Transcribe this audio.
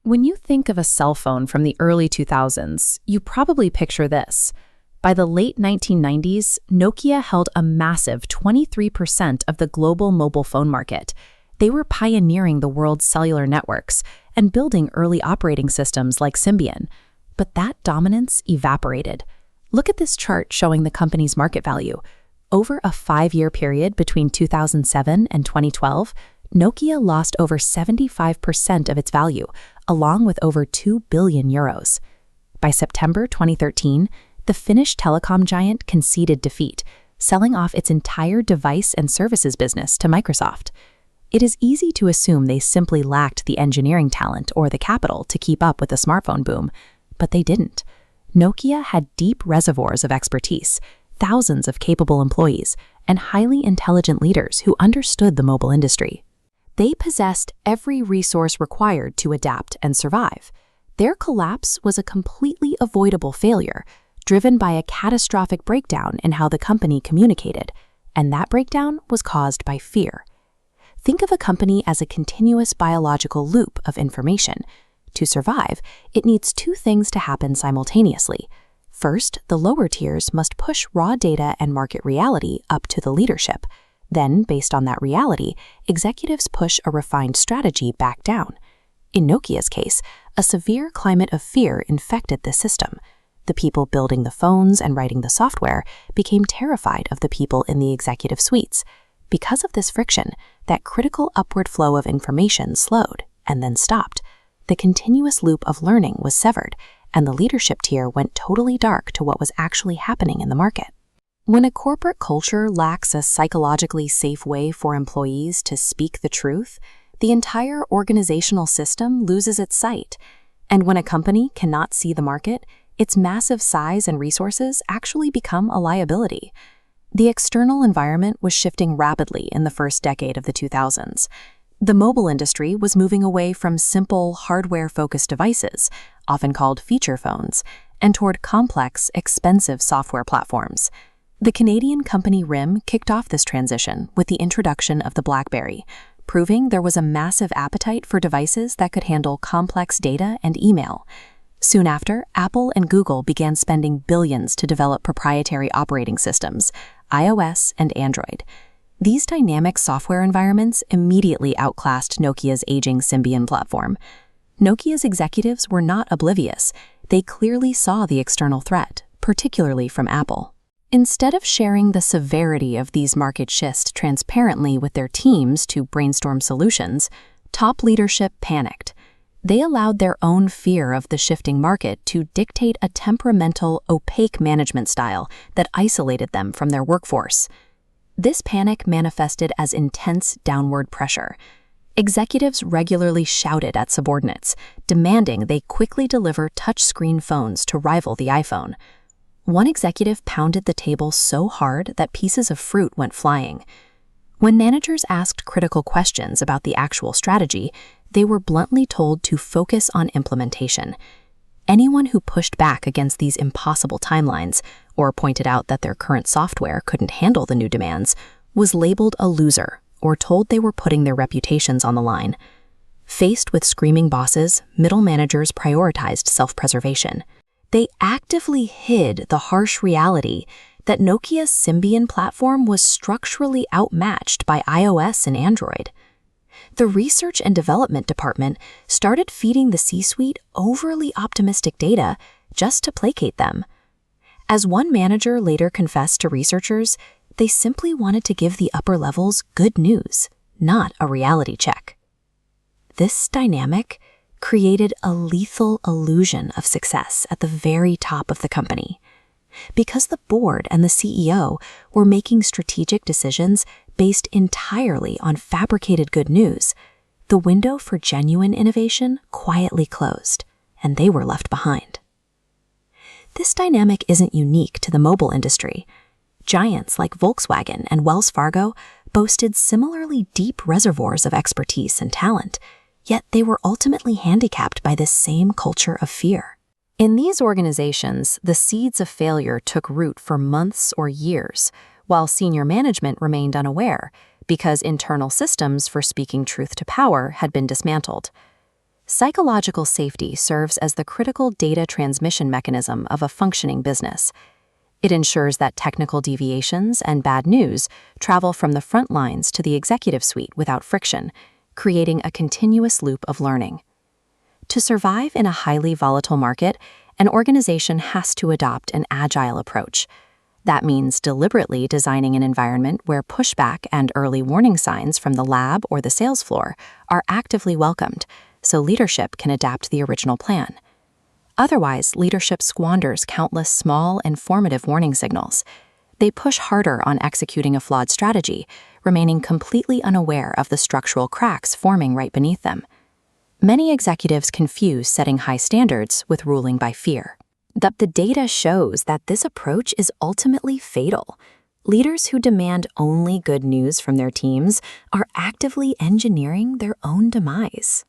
When you think of a cell phone from the early 2000s, you probably picture this. By the late 1990s, Nokia held a massive 23% of the global mobile phone market. They were pioneering the world's cellular networks and building early operating systems like Symbian. But that dominance evaporated. Look at this chart showing the company's market value. Over a 5-year period between 2007 and 2012, Nokia lost over 75% of its value, along with over 2 billion euros. By September 2013, the Finnish telecom giant conceded defeat, selling off its entire device and services business to Microsoft. It is easy to assume they simply lacked the engineering talent or the capital to keep up with the smartphone boom, but they didn't. Nokia had deep reservoirs of expertise, thousands of capable employees, and highly intelligent leaders who understood the mobile industry. They possessed every resource required to adapt and survive. Their collapse was a completely avoidable failure, driven by a catastrophic breakdown in how the company communicated, and that breakdown was caused by fear. Think of a company as a continuous biological loop of information. To survive, it needs two things to happen simultaneously. First, the lower tiers must push raw data and market reality up to the leadership. Then, based on that reality, executives push a refined strategy back down. In Nokia's case, a severe climate of fear infected the system. The people building the phones and writing the software became terrified of the people in the executive suites. Because of this friction, that critical upward flow of information slowed and then stopped. The continuous loop of learning was severed, and the leadership tier went totally dark to what was actually happening in the market. When a corporate culture lacks a psychologically safe way for employees to speak the truth, the entire organizational system loses its sight. And when a company cannot see the market, its massive size and resources actually become a liability. The external environment was shifting rapidly in the first decade of the 2000s. The mobile industry was moving away from simple, hardware-focused devices, often called feature phones, and toward complex, expensive software platforms. The Canadian company RIM kicked off this transition with the introduction of the BlackBerry, proving there was a massive appetite for devices that could handle complex data and email. Soon after, Apple and Google began spending billions to develop proprietary operating systems, iOS and Android. These dynamic software environments immediately outclassed Nokia's aging Symbian platform. Nokia's executives were not oblivious. They clearly saw the external threat, particularly from Apple. Instead of sharing the severity of these market shifts transparently with their teams to brainstorm solutions, top leadership panicked. They allowed their own fear of the shifting market to dictate a temperamental, opaque management style that isolated them from their workforce. This panic manifested as intense downward pressure. Executives regularly shouted at subordinates, demanding they quickly deliver touchscreen phones to rival the iPhone. One executive pounded the table so hard that pieces of fruit went flying. When managers asked critical questions about the actual strategy, they were bluntly told to focus on implementation. Anyone who pushed back against these impossible timelines or pointed out that their current software couldn't handle the new demands was labeled a loser or told they were putting their reputations on the line. Faced with screaming bosses, middle managers prioritized self-preservation. They actively hid the harsh reality that Nokia's Symbian platform was structurally outmatched by iOS and Android. The research and development department started feeding the C-suite overly optimistic data just to placate them. As one manager later confessed to researchers, they simply wanted to give the upper levels good news, not a reality check. This dynamic created a lethal illusion of success at the very top of the company. Because the board and the CEO were making strategic decisions based entirely on fabricated good news, the window for genuine innovation quietly closed, and they were left behind. This dynamic isn't unique to the mobile industry. Giants like Volkswagen and Wells Fargo boasted similarly deep reservoirs of expertise and talent, yet they were ultimately handicapped by this same culture of fear. In these organizations, the seeds of failure took root for months or years, while senior management remained unaware because internal systems for speaking truth to power had been dismantled. Psychological safety serves as the critical data transmission mechanism of a functioning business. It ensures that technical deviations and bad news travel from the front lines to the executive suite without friction, creating a continuous loop of learning. To survive in a highly volatile market, an organization has to adopt an agile approach. That means deliberately designing an environment where pushback and early warning signs from the lab or the sales floor are actively welcomed, so leadership can adapt the original plan. Otherwise, leadership squanders countless small, informative warning signals. They push harder on executing a flawed strategy, remaining completely unaware of the structural cracks forming right beneath them. Many executives confuse setting high standards with ruling by fear. But the data shows that this approach is ultimately fatal. Leaders who demand only good news from their teams are actively engineering their own demise.